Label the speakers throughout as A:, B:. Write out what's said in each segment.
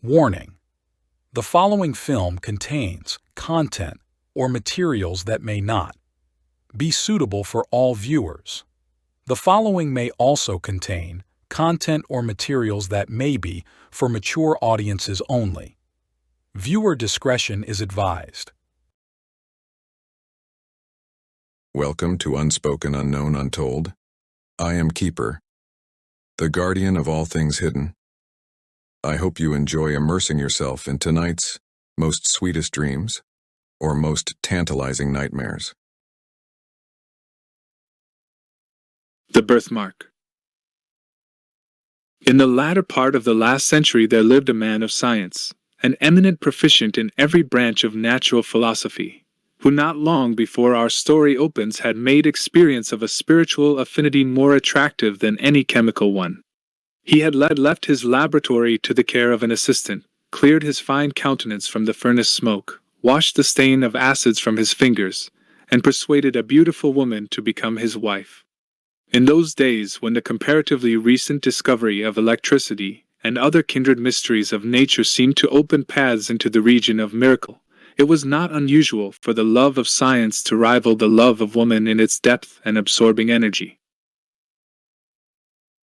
A: Warning: the following film contains content or materials that may not be suitable for all viewers. The following may also contain content or materials that may be for mature audiences only. Viewer discretion is advised.
B: Welcome to Unspoken, Unknown, Untold. I am Keeper, the guardian of all things hidden. I hope you enjoy immersing yourself in tonight's most sweetest dreams or most tantalizing nightmares.
C: The Birthmark. In the latter part of the last century there lived a man of science, an eminent proficient in every branch of natural philosophy, who not long before our story opens had made experience of a spiritual affinity more attractive than any chemical one. He had left his laboratory to the care of an assistant, cleared his fine countenance from the furnace smoke, washed the stain of acids from his fingers, and persuaded a beautiful woman to become his wife. In those days when the comparatively recent discovery of electricity and other kindred mysteries of nature seemed to open paths into the region of miracle, it was not unusual for the love of science to rival the love of woman in its depth and absorbing energy.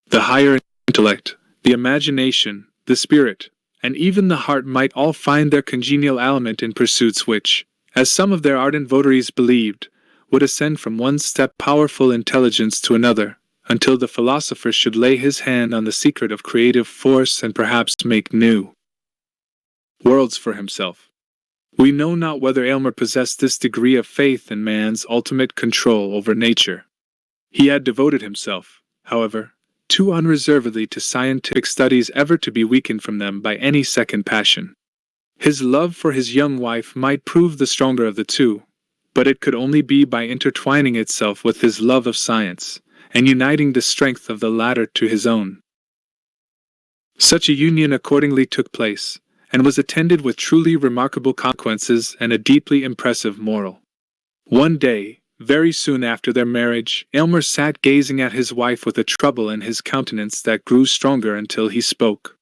C: The higher intellect, the imagination, the spirit, and even the heart might all find their congenial element in pursuits which, as some of their ardent votaries believed, would ascend from one step powerful intelligence to another, until the philosopher should lay his hand on the secret of creative force and perhaps make new worlds for himself. We know not whether Aylmer possessed this degree of faith in man's ultimate control over nature. He had devoted himself, however, too unreservedly to scientific studies ever to be weakened from them by any second passion. His love for his young wife might prove the stronger of the two, but it could only be by intertwining itself with his love of science, and uniting the strength of the latter to his own. Such a union accordingly took place, and was attended with truly remarkable consequences and a deeply impressive moral. One day, very soon after their marriage, Aylmer sat gazing at his wife with a trouble in his countenance that grew stronger until he spoke.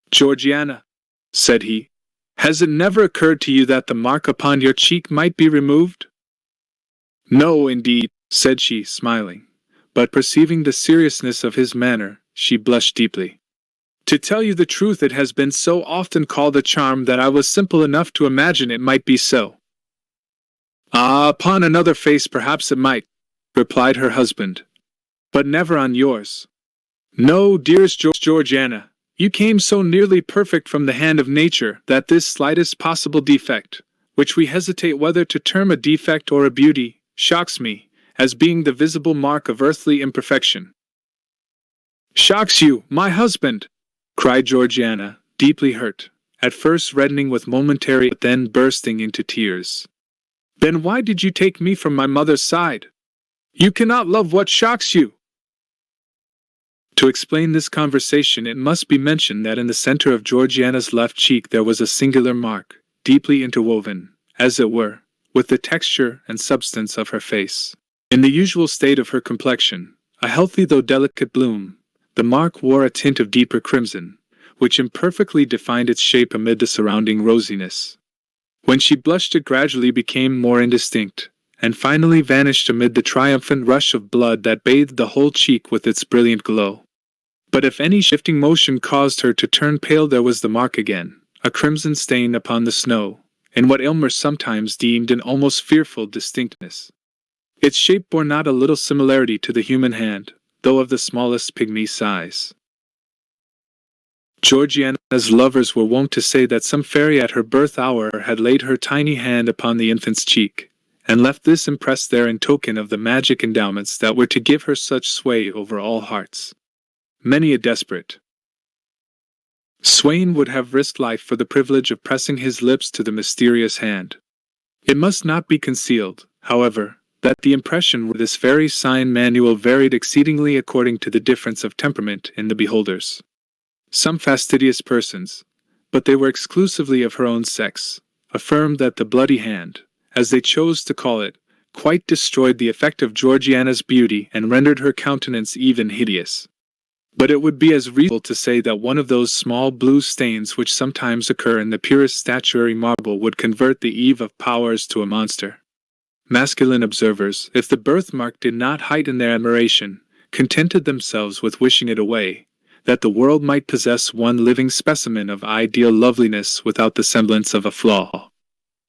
C: "Georgiana," said he, "has it never occurred to you that the mark upon your cheek might be removed?" "No, indeed," said she, smiling, but perceiving the seriousness of his manner, she blushed deeply. "To tell you the truth, it has been so often called a charm that I was simple enough to imagine it might be so." "Ah, upon another face perhaps it might," replied her husband, "but never on yours. No, dearest Georgiana, you came so nearly perfect from the hand of nature that this slightest possible defect, which we hesitate whether to term a defect or a beauty, shocks me, as being the visible mark of earthly imperfection." "Shocks you, my husband!" cried Georgiana, deeply hurt, at first reddening with momentary but then bursting into tears. "Then why did you take me from my mother's side? You cannot love what shocks you." To explain this conversation it must be mentioned that in the center of Georgiana's left cheek there was a singular mark, deeply interwoven, as it were, with the texture and substance of her face. In the usual state of her complexion, a healthy though delicate bloom, the mark wore a tint of deeper crimson, which imperfectly defined its shape amid the surrounding rosiness. When she blushed it gradually became more indistinct, and finally vanished amid the triumphant rush of blood that bathed the whole cheek with its brilliant glow. But if any shifting motion caused her to turn pale, there was the mark again, a crimson stain upon the snow, in what Aylmer sometimes deemed an almost fearful distinctness. Its shape bore not a little similarity to the human hand, though of the smallest pygmy size. Georgiana's lovers were wont to say that some fairy at her birth hour had laid her tiny hand upon the infant's cheek, and left this impressed there in token of the magic endowments that were to give her such sway over all hearts. Many a desperate swain would have risked life for the privilege of pressing his lips to the mysterious hand. It must not be concealed, however, that the impression with this fairy sign manual varied exceedingly according to the difference of temperament in the beholders. Some fastidious persons, but they were exclusively of her own sex, affirmed that the bloody hand, as they chose to call it, quite destroyed the effect of Georgiana's beauty and rendered her countenance even hideous. But it would be as reasonable to say that one of those small blue stains which sometimes occur in the purest statuary marble would convert the Eve of Powers to a monster. Masculine observers, if the birthmark did not heighten their admiration, contented themselves with wishing it away, that the world might possess one living specimen of ideal loveliness without the semblance of a flaw.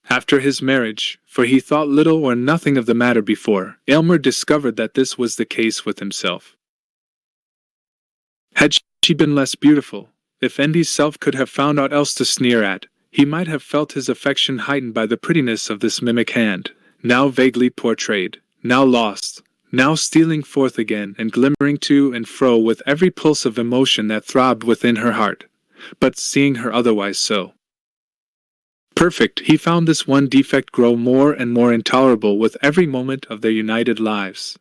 C: After his marriage, for he thought little or nothing of the matter before, Aylmer discovered that this was the case with himself. Had she been less beautiful, if Endy's self could have found aught else to sneer at, he might have felt his affection heightened by the prettiness of this mimic hand, now vaguely portrayed, now lost, now stealing forth again and glimmering to and fro with every pulse of emotion that throbbed within her heart, but seeing her otherwise so perfect, he found this one defect grow more and more intolerable with every moment of their united lives.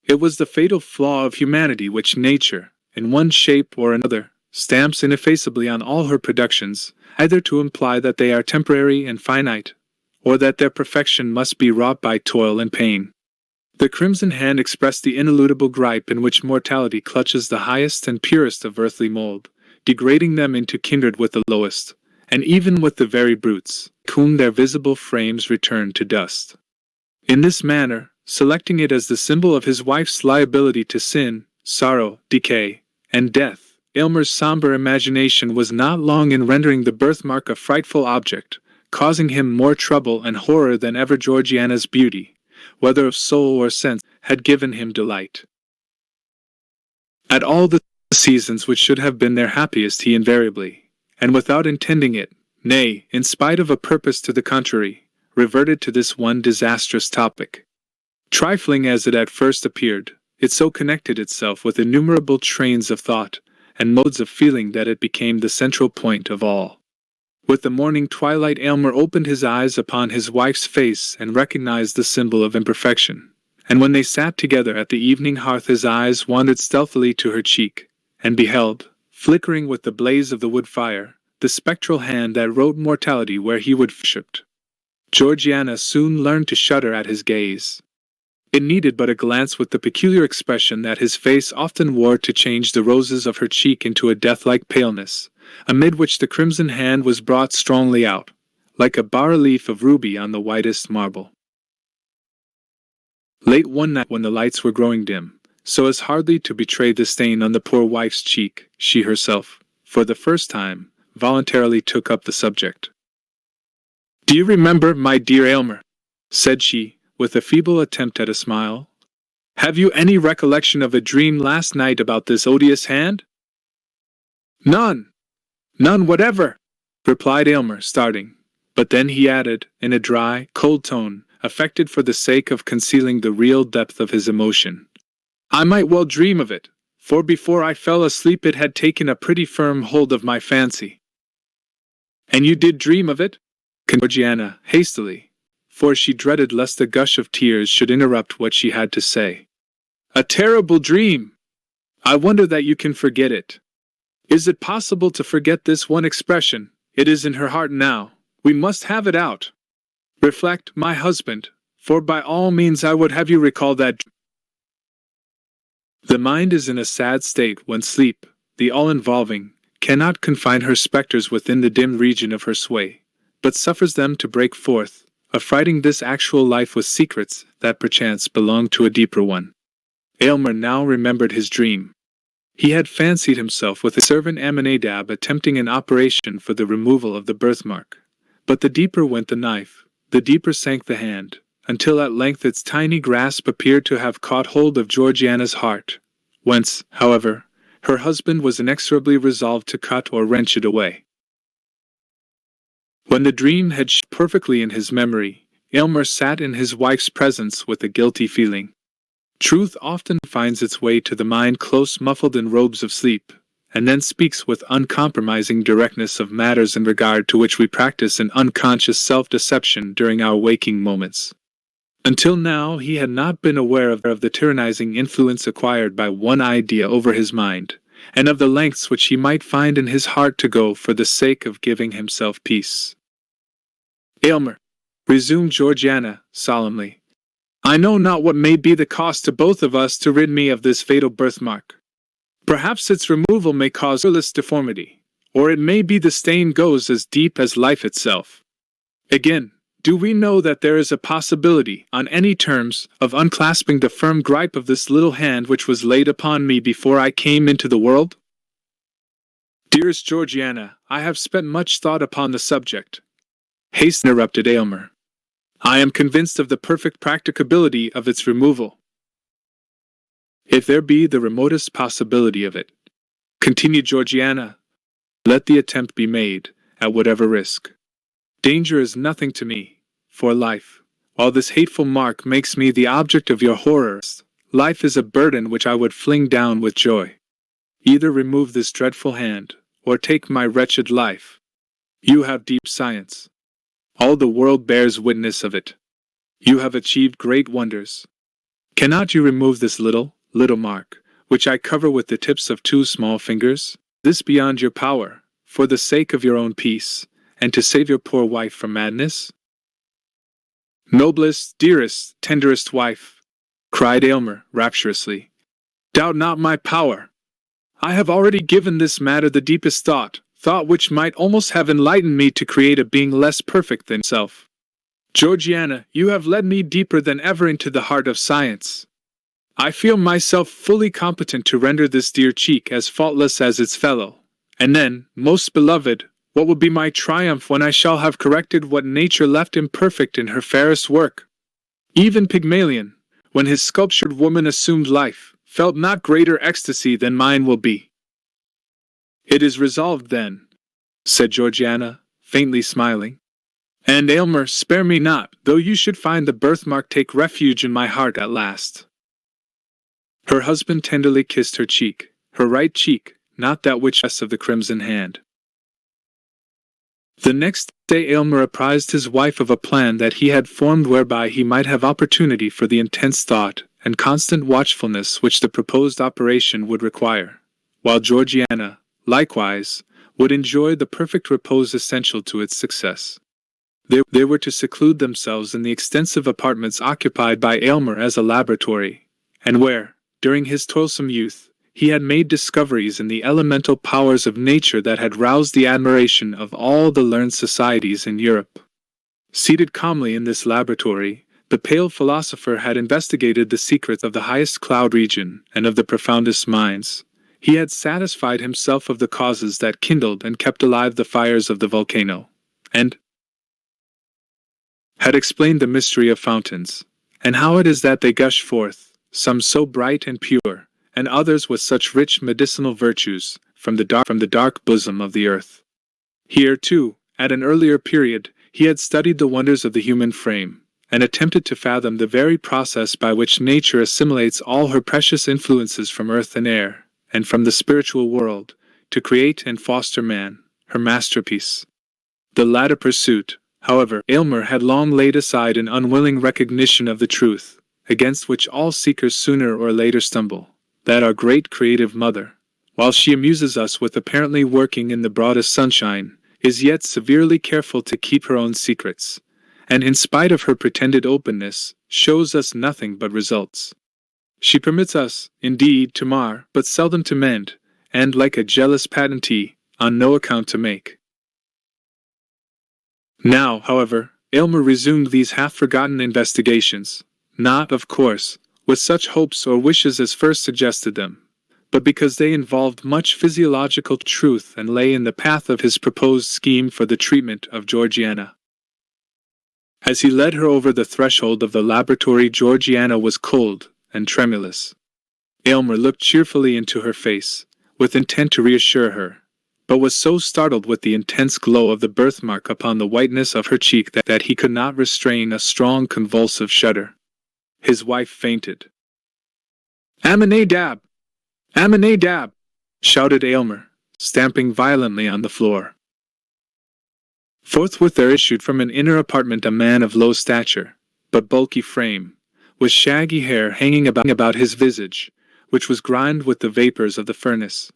C: It was the fatal flaw of humanity which nature, in one shape or another, stamps ineffaceably on all her productions, either to imply that they are temporary and finite, or that their perfection must be wrought by toil and pain. The crimson hand expressed the ineludible gripe in which mortality clutches the highest and purest of earthly mold, degrading them into kindred with the lowest, and even with the very brutes, whom their visible frames return to dust. In this manner, selecting it as the symbol of his wife's liability to sin, sorrow, decay, and death, Aylmer's somber imagination was not long in rendering the birthmark a frightful object, causing him more trouble and horror than ever Georgiana's beauty, whether of soul or sense, had given him delight. At all the seasons which should have been their happiest he invariably, and without intending it, nay, in spite of a purpose to the contrary, reverted to this one disastrous topic. Trifling as it at first appeared, it so connected itself with innumerable trains of thought and modes of feeling that it became the central point of all. With the morning twilight Aylmer opened his eyes upon his wife's face and recognized the symbol of imperfection, and when they sat together at the evening hearth his eyes wandered stealthily to her cheek, and beheld, flickering with the blaze of the wood fire, the spectral hand that wrote mortality where he would worshipped. Georgiana soon learned to shudder at his gaze. It needed but a glance with the peculiar expression that his face often wore to change the roses of her cheek into a death-like paleness, amid which the crimson hand was brought strongly out, like a bas-relief of ruby on the whitest marble. Late one night when the lights were growing dim, so as hardly to betray the stain on the poor wife's cheek, she herself, for the first time, voluntarily took up the subject. "Do you remember, my dear Aylmer?" said she, with a feeble attempt at a smile. "Have you any recollection of a dream last night about this odious hand?" "None. None whatever," replied Aylmer, starting, but then he added, in a dry, cold tone, affected for the sake of concealing the real depth of his emotion, "I might well dream of it, for before I fell asleep it had taken a pretty firm hold of my fancy." "And you did dream of it?" continued Georgiana, hastily, for she dreaded lest a gush of tears should interrupt what she had to say. "A terrible dream! I wonder that you can forget it. Is it possible to forget this one expression? It is in her heart now. We must have it out. Reflect, my husband, for by all means I would have you recall that. The mind is in a sad state when sleep, the all-involving, cannot confine her spectres within the dim region of her sway, but suffers them to break forth, affrighting this actual life with secrets that perchance belong to a deeper one. Aylmer now remembered his dream. He had fancied himself with his servant Aminadab attempting an operation for the removal of the birthmark, but the deeper went the knife, the deeper sank the hand, until at length its tiny grasp appeared to have caught hold of Georgiana's heart, whence, however, her husband was inexorably resolved to cut or wrench it away. When the dream had shaped perfectly in his memory, Aylmer sat in his wife's presence with a guilty feeling. Truth often finds its way to the mind close muffled in robes of sleep, and then speaks with uncompromising directness of matters in regard to which we practice an unconscious self-deception during our waking moments. Until now he had not been aware of the tyrannizing influence acquired by one idea over his mind, and of the lengths which he might find in his heart to go for the sake of giving himself peace. "Aylmer," resumed Georgiana, solemnly, "I know not what may be the cost to both of us to rid me of this fatal birthmark. Perhaps its removal may cause fearless deformity, or it may be the stain goes as deep as life itself. Again, do we know that there is a possibility, on any terms, of unclasping the firm gripe of this little hand which was laid upon me before I came into the world? Dearest Georgiana, I have spent much thought upon the subject, hastily interrupted Aylmer. I am convinced of the perfect practicability of its removal. If there be the remotest possibility of it, continued Georgiana, let the attempt be made, at whatever risk. Danger is nothing to me, for life, while this hateful mark makes me the object of your horrors, life is a burden which I would fling down with joy. Either remove this dreadful hand, or take my wretched life. You have deep science. All the world bears witness of it. You have achieved great wonders. Cannot you remove this little mark, which I cover with the tips of 2 small fingers? This beyond your power, for the sake of your own peace, and to save your poor wife from madness? Noblest, dearest, tenderest wife, cried Aylmer rapturously, doubt not my power. I have already given this matter the deepest thought which might almost have enlightened me to create a being less perfect than self. Georgiana, you have led me deeper than ever into the heart of science. I feel myself fully competent to render this dear cheek as faultless as its fellow, and then, most beloved, what will be my triumph when I shall have corrected what nature left imperfect in her fairest work? Even Pygmalion, when his sculptured woman assumed life, felt not greater ecstasy than mine will be. It is resolved then, said Georgiana, faintly smiling. And Aylmer, spare me not, though you should find the birthmark take refuge in my heart at last. Her husband tenderly kissed her cheek, her right cheek, not that which rests of the crimson hand. The next day Aylmer apprised his wife of a plan that he had formed whereby he might have opportunity for the intense thought and constant watchfulness which the proposed operation would require, while Georgiana, likewise, would enjoy the perfect repose essential to its success. They were to seclude themselves in the extensive apartments occupied by Aylmer as a laboratory, and where, during his toilsome youth, he had made discoveries in the elemental powers of nature that had roused the admiration of all the learned societies in Europe. Seated calmly in this laboratory, the pale philosopher had investigated the secrets of the highest cloud region and of the profoundest mines. He had satisfied himself of the causes that kindled and kept alive the fires of the volcano, and had explained the mystery of fountains, and how it is that they gush forth, some so bright and pure, and others with such rich medicinal virtues, from the dark bosom of the earth. Here, too, at an earlier period, he had studied the wonders of the human frame, and attempted to fathom the very process by which nature assimilates all her precious influences from earth and air, and from the spiritual world, to create and foster man, her masterpiece. The latter pursuit, however, Aylmer had long laid aside in unwilling recognition of the truth, against which all seekers sooner or later stumble, that our great creative mother, while she amuses us with apparently working in the broadest sunshine, is yet severely careful to keep her own secrets, and in spite of her pretended openness, shows us nothing but results. She permits us, indeed, to mar, but seldom to mend, and, like a jealous patentee, on no account to make. Now, however, Aylmer resumed these half-forgotten investigations, not, of course, with such hopes or wishes as first suggested them, but because they involved much physiological truth and lay in the path of his proposed scheme for the treatment of Georgiana. As he led her over the threshold of the laboratory, Georgiana was cold and tremulous. Aylmer looked cheerfully into her face, with intent to reassure her, but was so startled with the intense glow of the birthmark upon the whiteness of her cheek that he could not restrain a strong convulsive shudder. His wife fainted. "Aminadab! Aminadab!" shouted Aylmer, stamping violently on the floor. Forthwith there issued from an inner apartment a man of low stature, but bulky frame, with shaggy hair hanging about his visage, which was grimed with the vapors of the furnace.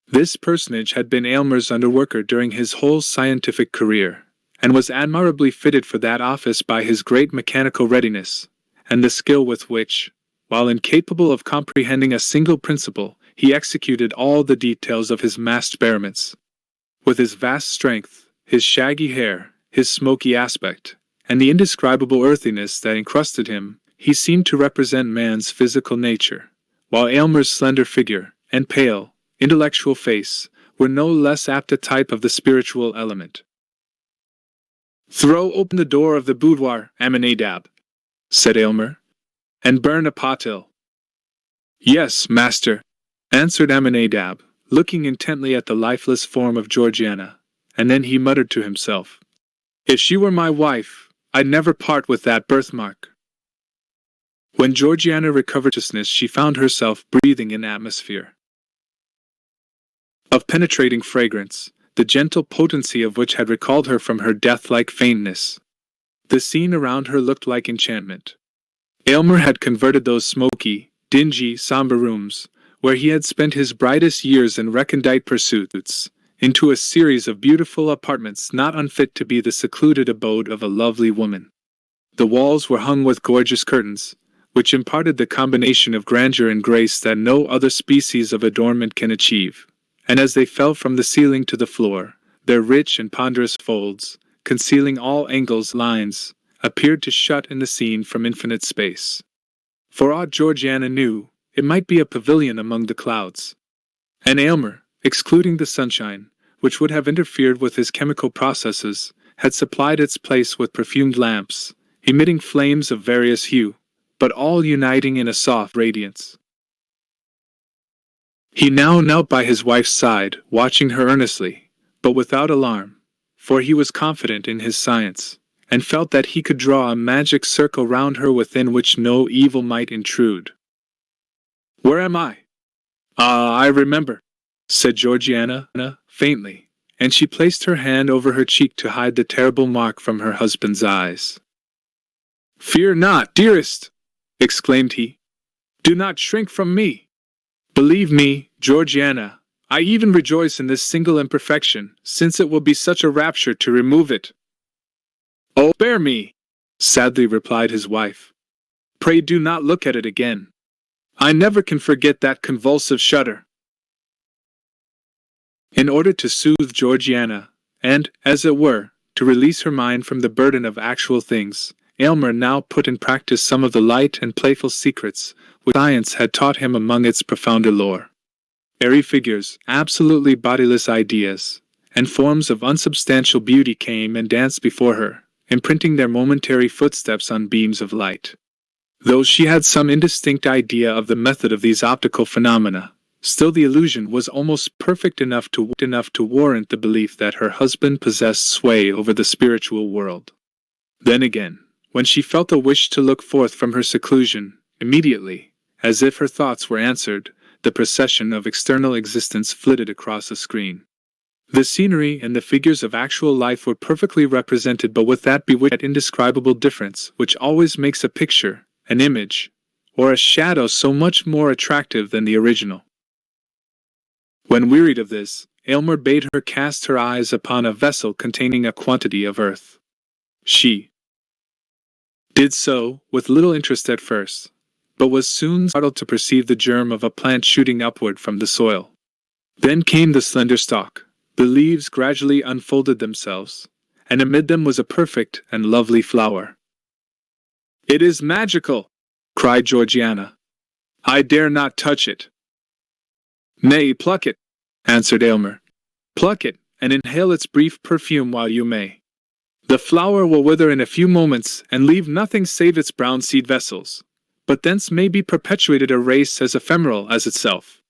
C: This personage had been Aylmer's underworker during his whole scientific career, and was admirably fitted for that office by his great mechanical readiness, and the skill with which, while incapable of comprehending a single principle, he executed all the details of his masked experiments. With his vast strength, his shaggy hair, his smoky aspect, and the indescribable earthiness that encrusted him, he seemed to represent man's physical nature, while Aylmer's slender figure and pale, intellectual face were no less apt a type of the spiritual element. "Throw open the door of the boudoir, Aminadab," said Aylmer, "and burn a pottle." "Yes, master," answered Aminadab, looking intently at the lifeless form of Georgiana, and then he muttered to himself, "If she were my wife, I'd never part with that birthmark." When Georgiana recovered consciousness, she found herself breathing an atmosphere of penetrating fragrance, the gentle potency of which had recalled her from her death-like faintness. The scene around her looked like enchantment. Aylmer had converted those smoky, dingy, somber rooms, where he had spent his brightest years in recondite pursuits, into a series of beautiful apartments not unfit to be the secluded abode of a lovely woman. The walls were hung with gorgeous curtains, which imparted the combination of grandeur and grace that no other species of adornment can achieve, and as they fell from the ceiling to the floor, their rich and ponderous folds, concealing all angles, lines, appeared to shut in the scene from infinite space. For aught Georgiana knew, it might be a pavilion among the clouds. And Aylmer, excluding the sunshine, which would have interfered with his chemical processes, had supplied its place with perfumed lamps, emitting flames of various hue, but all uniting in a soft radiance. He now knelt by his wife's side, watching her earnestly, but without alarm, for he was confident in his science, and felt that he could draw a magic circle round her within which no evil might intrude. "Where am I?" "Ah, I remember," said Georgiana, faintly, and she placed her hand over her cheek to hide the terrible mark from her husband's eyes. "Fear not, dearest," exclaimed he. "Do not shrink from me. Believe me, Georgiana, I even rejoice in this single imperfection, since it will be such a rapture to remove it." "Oh, spare me," sadly replied his wife. "Pray do not look at it again. I never can forget that convulsive shudder." In order to soothe Georgiana, and, as it were, to release her mind from the burden of actual things, Aylmer now put in practice some of the light and playful secrets which science had taught him among its profounder lore. Airy figures, absolutely bodiless ideas, and forms of unsubstantial beauty came and danced before her, imprinting their momentary footsteps on beams of light. Though she had some indistinct idea of the method of these optical phenomena, still the illusion was almost perfect enough to warrant the belief that her husband possessed sway over the spiritual world. Then again, when she felt a wish to look forth from her seclusion, immediately, as if her thoughts were answered, the procession of external existence flitted across the screen. The scenery and the figures of actual life were perfectly represented, but with that bewitching indescribable difference which always makes a picture, an image, or a shadow so much more attractive than the original. When wearied of this, Aylmer bade her cast her eyes upon a vessel containing a quantity of earth. She did so, with little interest at first, but was soon startled to perceive the germ of a plant shooting upward from the soil. Then came the slender stalk, the leaves gradually unfolded themselves, and amid them was a perfect and lovely flower. "It is magical!" cried Georgiana. "I dare not touch it." "Nay, pluck it," answered Aylmer. "Pluck it, and inhale its brief perfume while you may. The flower will wither in a few moments and leave nothing save its brown seed vessels, but thence may be perpetuated a race as ephemeral as itself."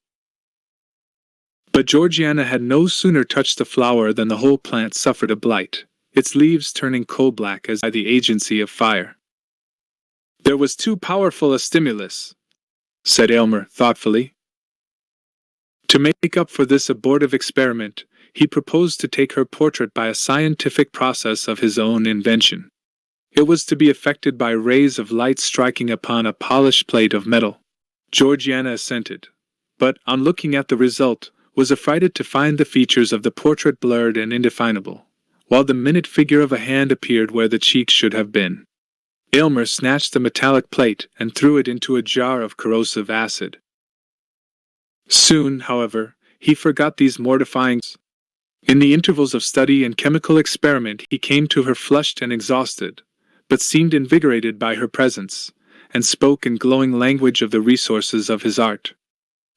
C: But Georgiana had no sooner touched the flower than the whole plant suffered a blight, its leaves turning coal-black as by the agency of fire. "There was too powerful a stimulus," said Aylmer thoughtfully. To make up for this abortive experiment, he proposed to take her portrait by a scientific process of his own invention. It was to be effected by rays of light striking upon a polished plate of metal. Georgiana assented, but, on looking at the result, was affrighted to find the features of the portrait blurred and indefinable, while the minute figure of a hand appeared where the cheek should have been. Aylmer snatched the metallic plate and threw it into a jar of corrosive acid. Soon, however, he forgot these mortifying. In the intervals of study and chemical experiment he came to her flushed and exhausted, but seemed invigorated by her presence, and spoke in glowing language of the resources of his art.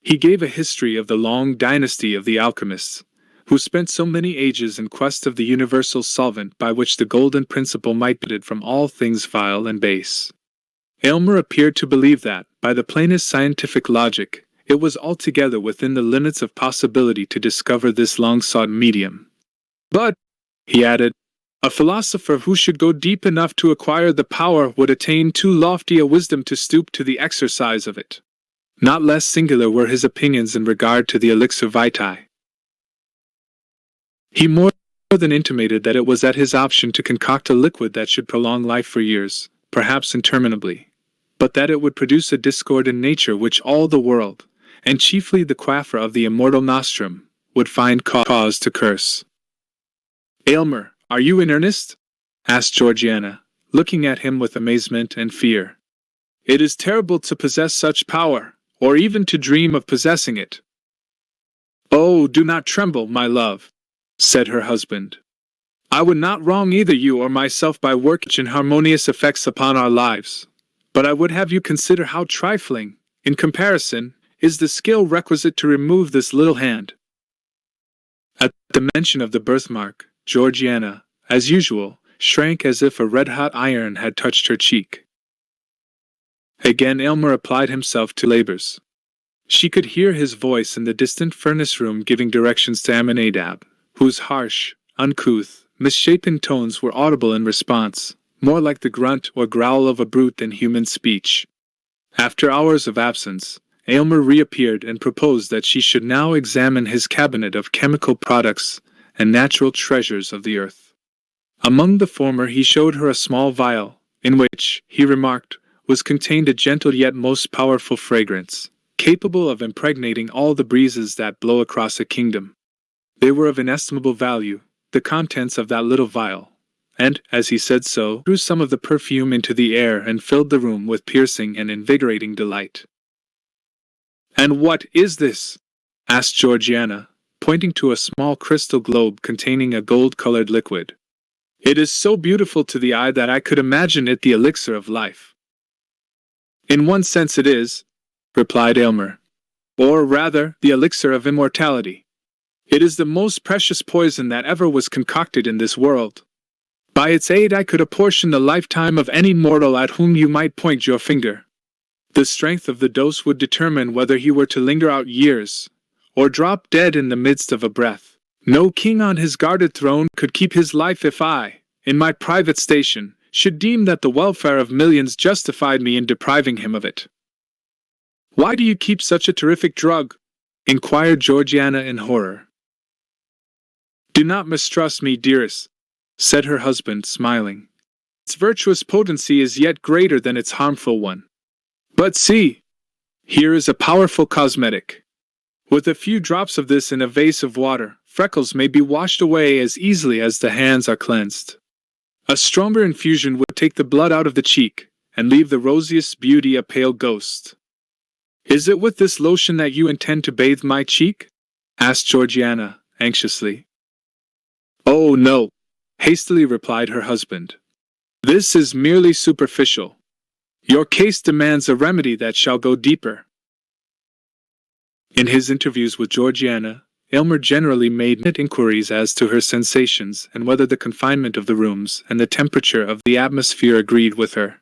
C: He gave a history of the long dynasty of the alchemists, who spent so many ages in quest of the universal solvent by which the golden principle might be rid from all things vile and base. Aylmer appeared to believe that, by the plainest scientific logic, it was altogether within the limits of possibility to discover this long-sought medium. But, he added, a philosopher who should go deep enough to acquire the power would attain too lofty a wisdom to stoop to the exercise of it. Not less singular were his opinions in regard to the elixir vitae. He more than intimated that it was at his option to concoct a liquid that should prolong life for years, perhaps interminably, but that it would produce a discord in nature which all the world, and chiefly the quaffer of the immortal nostrum, would find cause to curse. "Aylmer, are you in earnest?" asked Georgiana, looking at him with amazement and fear. "It is terrible to possess such power, or even to dream of possessing it." "Oh, do not tremble, my love," said her husband. "I would not wrong either you or myself by working harmonious effects upon our lives, but I would have you consider how trifling, in comparison, is the skill requisite to remove this little hand." At the mention of the birthmark, Georgiana, as usual, shrank as if a red-hot iron had touched her cheek. Again Aylmer applied himself to labors. She could hear his voice in the distant furnace room giving directions to Aminadab, whose harsh, uncouth, misshapen tones were audible in response, more like the grunt or growl of a brute than human speech. After hours of absence, Aylmer reappeared and proposed that she should now examine his cabinet of chemical products and natural treasures of the earth. Among the former he showed her a small vial, in which, he remarked, was contained a gentle yet most powerful fragrance, capable of impregnating all the breezes that blow across a kingdom. They were of inestimable value, the contents of that little vial, and, as he said so, threw some of the perfume into the air and filled the room with piercing and invigorating delight. "And what is this?" asked Georgiana, pointing to a small crystal globe containing a gold-colored liquid. "It is so beautiful to the eye that I could imagine it the elixir of life." "In one sense it is," replied Aylmer. "Or rather, the elixir of immortality. It is the most precious poison that ever was concocted in this world. By its aid I could apportion the lifetime of any mortal at whom you might point your finger. The strength of the dose would determine whether he were to linger out years, or drop dead in the midst of a breath. No king on his guarded throne could keep his life if I, in my private station, should deem that the welfare of millions justified me in depriving him of it." "Why do you keep such a terrific drug?" inquired Georgiana in horror. "Do not mistrust me, dearest," said her husband, smiling. "Its virtuous potency is yet greater than its harmful one. But see! Here is a powerful cosmetic. With a few drops of this in a vase of water, freckles may be washed away as easily as the hands are cleansed. A stronger infusion would take the blood out of the cheek, and leave the rosiest beauty a pale ghost." "Is it with this lotion that you intend to bathe my cheek?" asked Georgiana, anxiously. "Oh no," hastily replied her husband. "This is merely superficial. Your case demands a remedy that shall go deeper." In his interviews with Georgiana, Aylmer generally made inquiries as to her sensations and whether the confinement of the rooms and the temperature of the atmosphere agreed with her.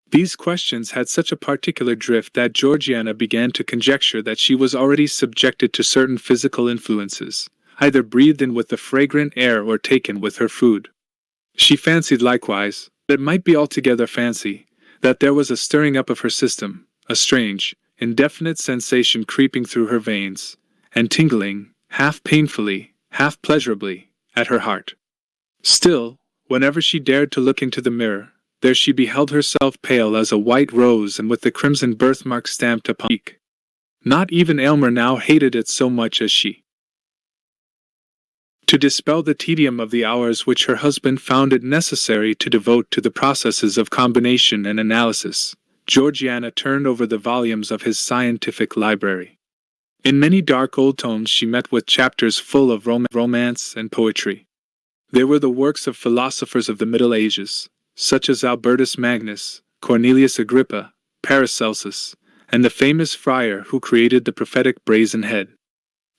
C: These questions had such a particular drift that Georgiana began to conjecture that she was already subjected to certain physical influences, either breathed in with the fragrant air or taken with her food. She fancied likewise, but it might be altogether fancy, that there was a stirring up of her system, a strange, indefinite sensation creeping through her veins, and tingling, half painfully, half pleasurably, at her heart. Still, whenever she dared to look into the mirror, there she beheld herself pale as a white rose and with the crimson birthmark stamped upon her cheek. Not even Aylmer now hated it so much as she. To dispel the tedium of the hours which her husband found it necessary to devote to the processes of combination and analysis, Georgiana turned over the volumes of his scientific library. In many dark old tomes she met with chapters full of romance and poetry. They were the works of philosophers of the Middle Ages, such as Albertus Magnus, Cornelius Agrippa, Paracelsus, and the famous friar who created the prophetic brazen head.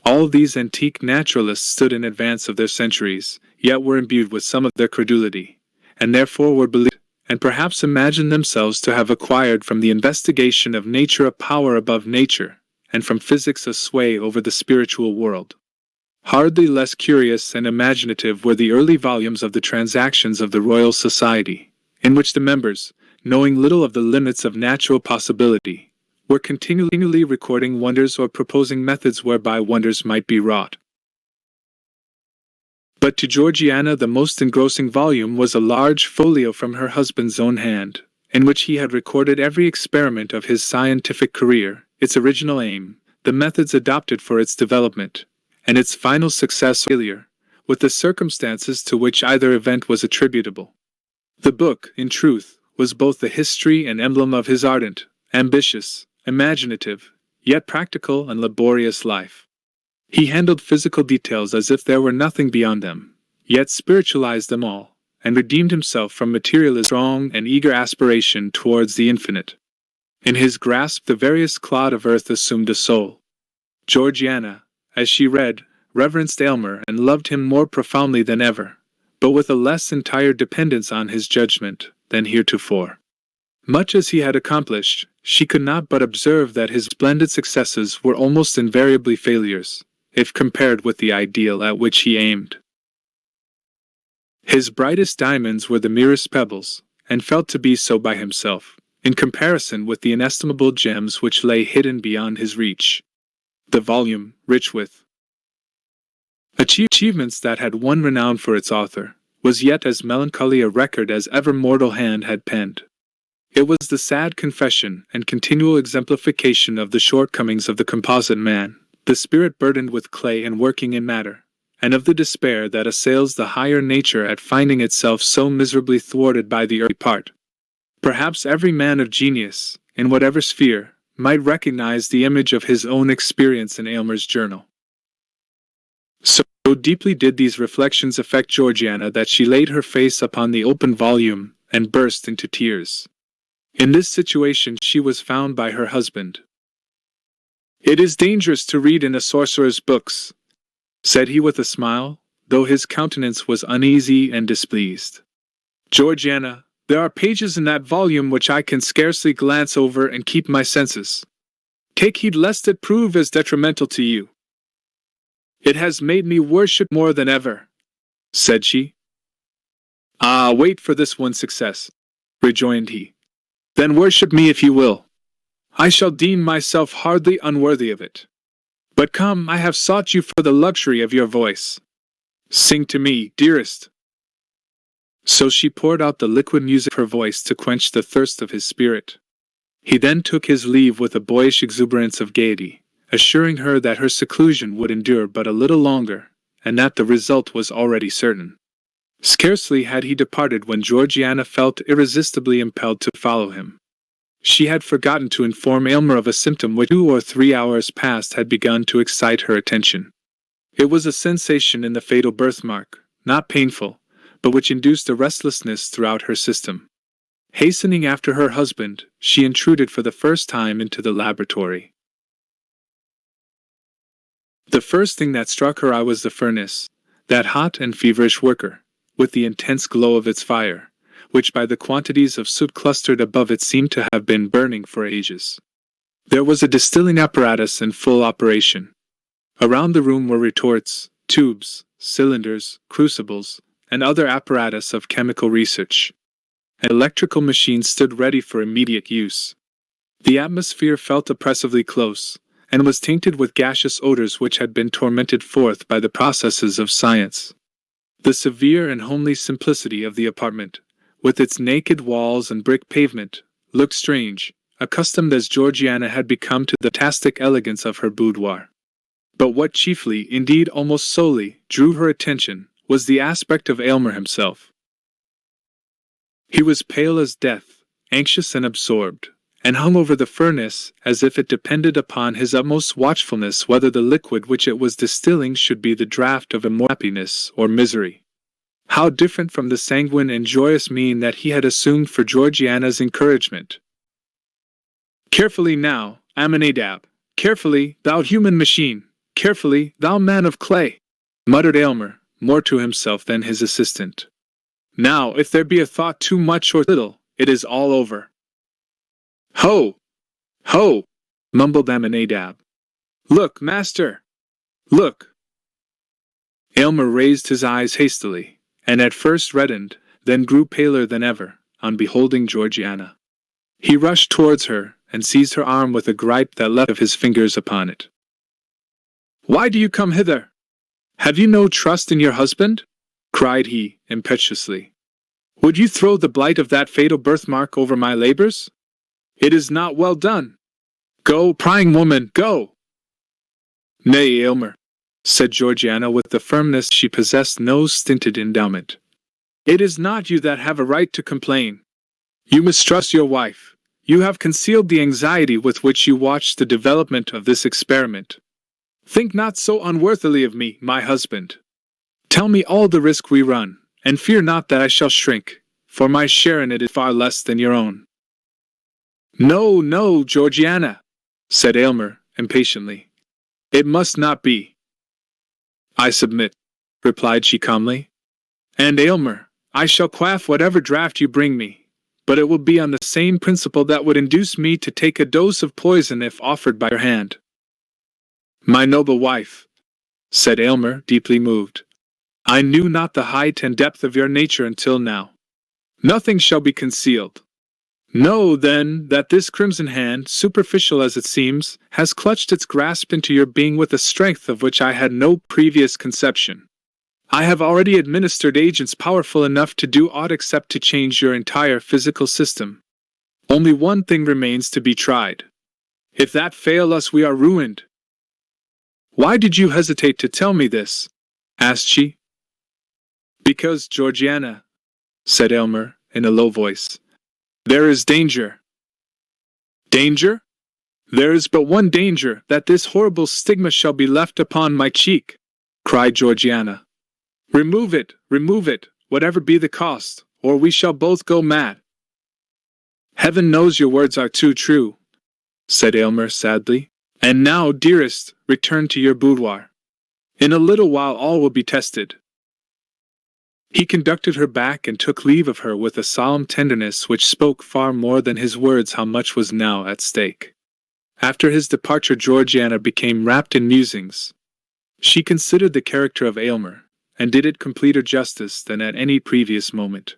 C: All these antique naturalists stood in advance of their centuries, yet were imbued with some of their credulity, and therefore were believed, and perhaps imagined themselves to have acquired from the investigation of nature a power above nature, and from physics a sway over the spiritual world. Hardly less curious and imaginative were the early volumes of the Transactions of the Royal Society, in which the members, knowing little of the limits of natural possibility, were continually recording wonders or proposing methods whereby wonders might be wrought. But to Georgiana the most engrossing volume was a large folio from her husband's own hand, in which he had recorded every experiment of his scientific career, its original aim, the methods adopted for its development, and its final success or failure, with the circumstances to which either event was attributable. The book, in truth, was both the history and emblem of his ardent, ambitious, imaginative, yet practical and laborious life. He handled physical details as if there were nothing beyond them, yet spiritualized them all, and redeemed himself from materialism's strong and eager aspiration towards the infinite. In his grasp the veriest clod of earth assumed a soul. Georgiana, as she read, reverenced Aylmer and loved him more profoundly than ever, but with a less entire dependence on his judgment than heretofore. Much as he had accomplished, she could not but observe that his splendid successes were almost invariably failures, if compared with the ideal at which he aimed. His brightest diamonds were the merest pebbles, and felt to be so by himself, in comparison with the inestimable gems which lay hidden beyond his reach. The volume, rich with achievements that had won renown for its author, was yet as melancholy a record as ever mortal hand had penned. It was the sad confession and continual exemplification of the shortcomings of the composite man, the spirit burdened with clay and working in matter, and of the despair that assails the higher nature at finding itself so miserably thwarted by the earthly part. Perhaps every man of genius, in whatever sphere, might recognize the image of his own experience in Aylmer's journal. So deeply did these reflections affect Georgiana that she laid her face upon the open volume and burst into tears. In this situation she was found by her husband. "It is dangerous to read in a sorcerer's books," said he with a smile, though his countenance was uneasy and displeased. "Georgiana, there are pages in that volume which I can scarcely glance over and keep my senses. Take heed lest it prove as detrimental to you." "It has made me worship more than ever," said she. "Ah, wait for this one success," rejoined he. "Then worship me if you will. I shall deem myself hardly unworthy of it. But come, I have sought you for the luxury of your voice. Sing to me, dearest." So she poured out the liquid music of her voice to quench the thirst of his spirit. He then took his leave with a boyish exuberance of gaiety, assuring her that her seclusion would endure but a little longer, and that the result was already certain. Scarcely had he departed when Georgiana felt irresistibly impelled to follow him. She had forgotten to inform Aylmer of a symptom which 2 or 3 hours past had begun to excite her attention. It was a sensation in the fatal birthmark, not painful, but which induced a restlessness throughout her system. Hastening after her husband, she intruded for the first time into the laboratory. The first thing that struck her eye was the furnace, that hot and feverish worker, with the intense glow of its fire, which by the quantities of soot clustered above it seemed to have been burning for ages. There was a distilling apparatus in full operation. Around the room were retorts, tubes, cylinders, crucibles, and other apparatus of chemical research. An electrical machine stood ready for immediate use. The atmosphere felt oppressively close, and was tainted with gaseous odors which had been tormented forth by the processes of science. The severe and homely simplicity of the apartment, with its naked walls and brick pavement, looked strange, accustomed as Georgiana had become to the fantastic elegance of her boudoir. But what chiefly, indeed almost solely, drew her attention was the aspect of Aylmer himself. He was pale as death, anxious and absorbed, and hung over the furnace as if it depended upon his utmost watchfulness whether the liquid which it was distilling should be the draught of happiness or misery. How different from the sanguine and joyous mien that he had assumed for Georgiana's encouragement. "Carefully now, Aminadab, carefully, thou human machine, carefully, thou man of clay," muttered Aylmer, more to himself than his assistant. "Now, if there be a thought too much or little, it is all over." "Ho! Ho!" mumbled Aminadab. "Look, master! Look!" Aylmer raised his eyes hastily, and at first reddened, then grew paler than ever, on beholding Georgiana. He rushed towards her, and seized her arm with a gripe that left of his fingers upon it. "Why do you come hither? Have you no trust in your husband?" cried he, impetuously. "Would you throw the blight of that fatal birthmark over my labors? It is not well done. Go, prying woman, go!" "Nay, Aylmer," said Georgiana with the firmness she possessed no stinted endowment. "It is not you that have a right to complain. You mistrust your wife. You have concealed the anxiety with which you watched the development of this experiment. Think not so unworthily of me, my husband. Tell me all the risk we run, and fear not that I shall shrink, for my share in it is far less than your own." "No, no, Georgiana," said Aylmer, impatiently. "It must not be." "I submit," replied she calmly. "And Aylmer, I shall quaff whatever draught you bring me, but it will be on the same principle that would induce me to take a dose of poison if offered by your hand." "My noble wife," said Aylmer, deeply moved, "I knew not the height and depth of your nature until now. Nothing shall be concealed. Know, then, that this crimson hand, superficial as it seems, has clutched its grasp into your being with a strength of which I had no previous conception. I have already administered agents powerful enough to do aught except to change your entire physical system. Only one thing remains to be tried. If that fail us, we are ruined." "Why did you hesitate to tell me this?" asked she. "Because, Georgiana," said Aylmer, in a low voice, "there is danger." "Danger? There is but one danger, that this horrible stigma shall be left upon my cheek," cried Georgiana. Remove it, whatever be the cost, or we shall both go mad." "Heaven knows your words are too true," said Aylmer sadly. "And now, dearest, return to your boudoir. In a little while all will be tested." He conducted her back and took leave of her with a solemn tenderness which spoke far more than his words how much was now at stake. After his departure Georgiana became wrapped in musings. She considered the character of Aylmer, and did it completer justice than at any previous moment.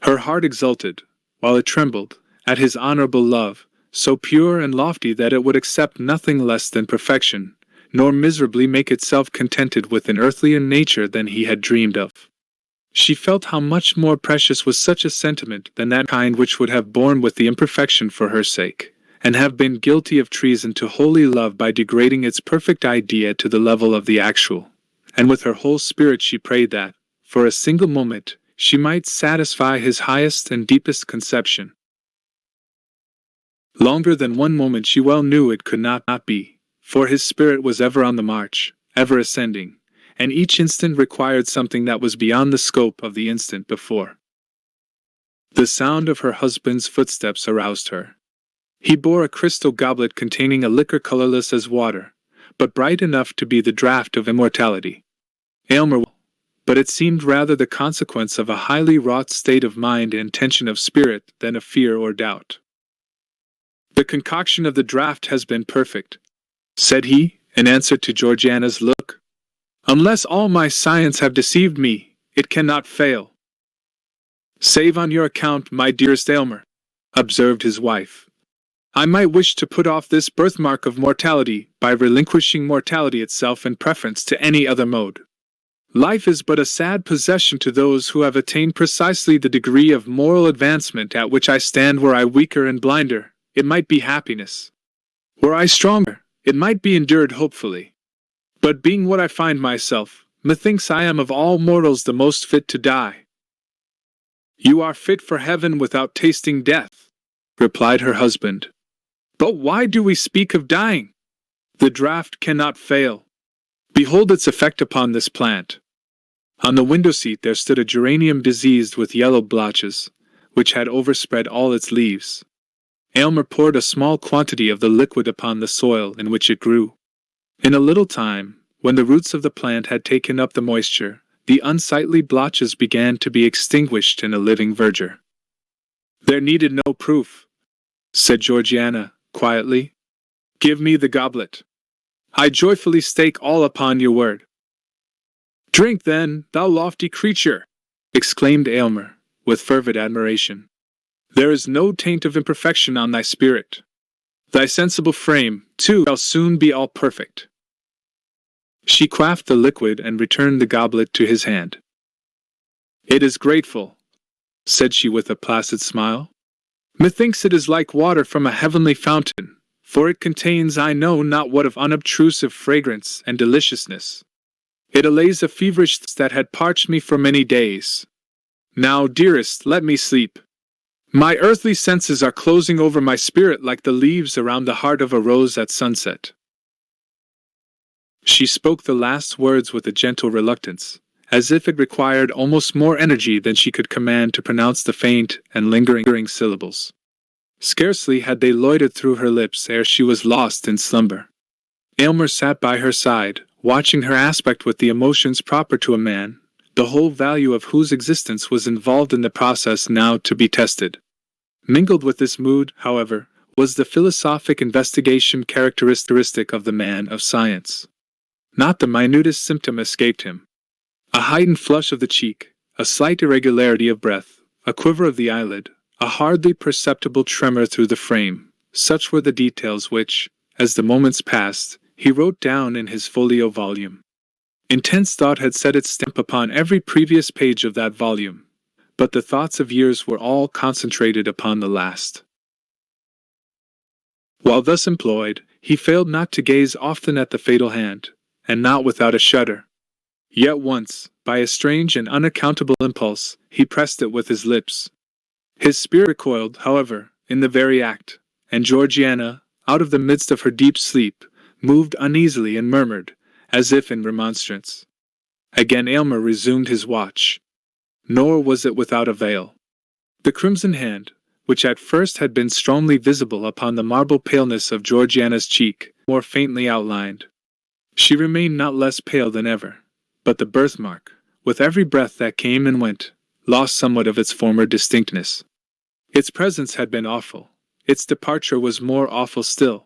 C: Her heart exulted, while it trembled, at his honorable love, so pure and lofty that it would accept nothing less than perfection, nor miserably make itself contented with an earthlier nature than he had dreamed of. She felt how much more precious was such a sentiment than that kind which would have borne with the imperfection for her sake, and have been guilty of treason to holy love by degrading its perfect idea to the level of the actual. And with her whole spirit she prayed that, for a single moment, she might satisfy his highest and deepest conception. Longer than one moment she well knew it could not be, for his spirit was ever on the march, ever ascending, and each instant required something that was beyond the scope of the instant before. The sound of her husband's footsteps aroused her. He bore a crystal goblet containing a liquor colorless as water, but bright enough to be the draught of immortality. Aylmer, but it seemed rather the consequence of a highly wrought state of mind and tension of spirit than of fear or doubt. "The concoction of the draught has been perfect," said he, in answer to Georgiana's look. "Unless all my science have deceived me, it cannot fail." "Save on your account, my dearest Aylmer," observed his wife. "I might wish to put off this birthmark of mortality by relinquishing mortality itself in preference to any other mode. Life is but a sad possession to those who have attained precisely the degree of moral advancement at which I stand. Were I weaker and blinder, it might be happiness. Were I stronger, it might be endured hopefully. But being what I find myself, methinks I am of all mortals the most fit to die." "You are fit for heaven without tasting death," replied her husband, But why do we speak of dying? The draught cannot fail. Behold its effect upon this plant. On the window seat there stood a geranium diseased with yellow blotches, which had overspread all its leaves. Aylmer poured a small quantity of the liquid upon the soil in which it grew. In a little time, when the roots of the plant had taken up the moisture, the unsightly blotches began to be extinguished in a living verdure. There needed no proof, said Georgiana, quietly. Give me the goblet. I joyfully stake all upon your word. Drink then, thou lofty creature, exclaimed Aylmer, with fervid admiration. There is no taint of imperfection on thy spirit. Thy sensible frame, too, shall soon be all perfect. She quaffed the liquid and returned the goblet to his hand. It is grateful, said she with a placid smile. Methinks it is like water from a heavenly fountain, for it contains I know not what of unobtrusive fragrance and deliciousness. It allays a feverish thirst that had parched me for many days. Now, dearest, let me sleep. My earthly senses are closing over my spirit like the leaves around the heart of a rose at sunset. She spoke the last words with a gentle reluctance, as if it required almost more energy than she could command to pronounce the faint and lingering syllables. Scarcely had they loitered through her lips ere she was lost in slumber. Aylmer sat by her side, watching her aspect with the emotions proper to a man, the whole value of whose existence was involved in the process now to be tested. Mingled with this mood, however, was the philosophic investigation characteristic of the man of science. Not the minutest symptom escaped him. A heightened flush of the cheek, a slight irregularity of breath, a quiver of the eyelid, a hardly perceptible tremor through the frame, such were the details which, as the moments passed, he wrote down in his folio volume. Intense thought had set its stamp upon every previous page of that volume, but the thoughts of years were all concentrated upon the last. While thus employed, he failed not to gaze often at the fatal hand, and not without a shudder. Yet once, by a strange and unaccountable impulse, he pressed it with his lips. His spirit recoiled, however, in the very act, and Georgiana, out of the midst of her deep sleep, moved uneasily and murmured, as if in remonstrance. Again Aylmer resumed his watch. Nor was it without avail. The crimson hand, which at first had been strongly visible upon the marble paleness of Georgiana's cheek, more faintly outlined. She remained not less pale than ever, but the birthmark, with every breath that came and went, lost somewhat of its former distinctness. Its presence had been awful, its departure was more awful still.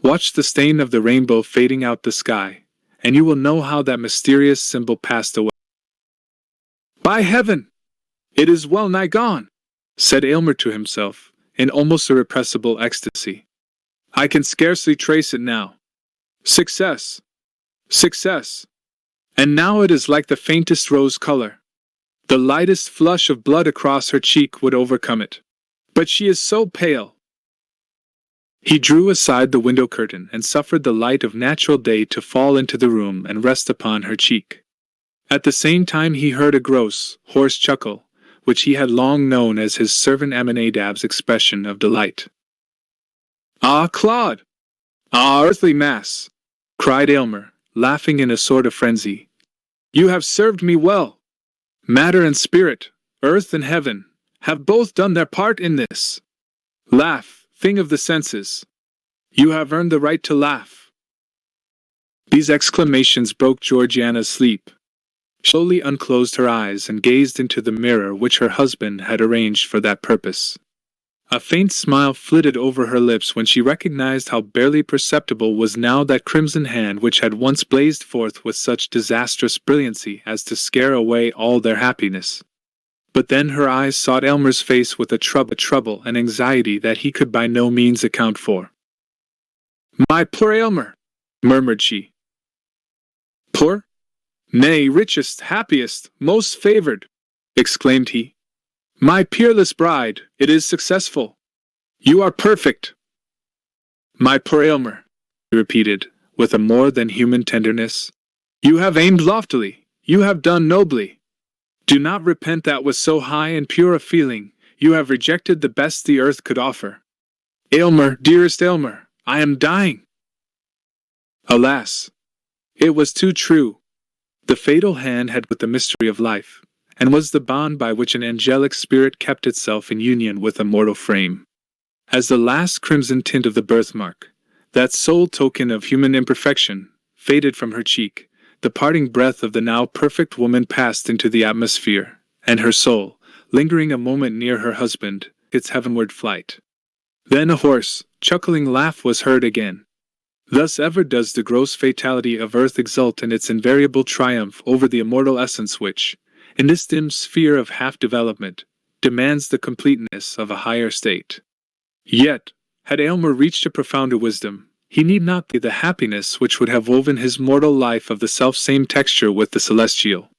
C: Watch the stain of the rainbow fading out the sky, and you will know how that mysterious symbol passed away. By heaven! It is well nigh gone, said Aylmer to himself, in almost irrepressible ecstasy. I can scarcely trace it now. Success! Success! And now it is like the faintest rose color. The lightest flush of blood across her cheek would overcome it. But she is so pale. He drew aside the window curtain and suffered the light of natural day to fall into the room and rest upon her cheek. At the same time he heard a gross, hoarse chuckle, which he had long known as his servant Aminadab's expression of delight. Ah, Claude! Ah, earthly mass! Cried Aylmer, laughing in a sort of frenzy. You have served me well. Matter and spirit, earth and heaven, have both done their part in this. Laugh, thing of the senses. You have earned the right to laugh. These exclamations broke Georgiana's sleep. She slowly unclosed her eyes and gazed into the mirror which her husband had arranged for that purpose. A faint smile flitted over her lips when she recognized how barely perceptible was now that crimson hand which had once blazed forth with such disastrous brilliancy as to scare away all their happiness. But then her eyes sought Aylmer's face with a trouble and anxiety that he could by no means account for. My poor Aylmer, murmured she. Poor? Nay, richest, happiest, most favored, exclaimed he. My peerless bride, it is successful. You are perfect. My poor Aylmer, he repeated, with a more than human tenderness. You have aimed loftily, you have done nobly. Do not repent that with so high and pure a feeling, you have rejected the best the earth could offer. Aylmer, dearest Aylmer, I am dying! Alas! It was too true. The fatal hand had with the mystery of life, and was the bond by which an angelic spirit kept itself in union with a mortal frame. As the last crimson tint of the birthmark, that sole token of human imperfection, faded from her cheek, the parting breath of the now perfect woman passed into the atmosphere, and her soul, lingering a moment near her husband, its heavenward flight. Then a hoarse, chuckling laugh was heard again. Thus ever does the gross fatality of earth exult in its invariable triumph over the immortal essence which, in this dim sphere of half-development, demands the completeness of a higher state. Yet, had Aylmer reached a profounder wisdom, he need not be the happiness which would have woven his mortal life of the self-same texture with the celestial.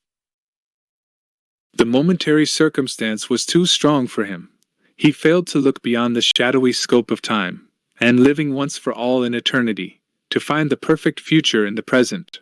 C: The momentary circumstance was too strong for him. He failed to look beyond the shadowy scope of time, and living once for all in eternity, to find the perfect future in the present.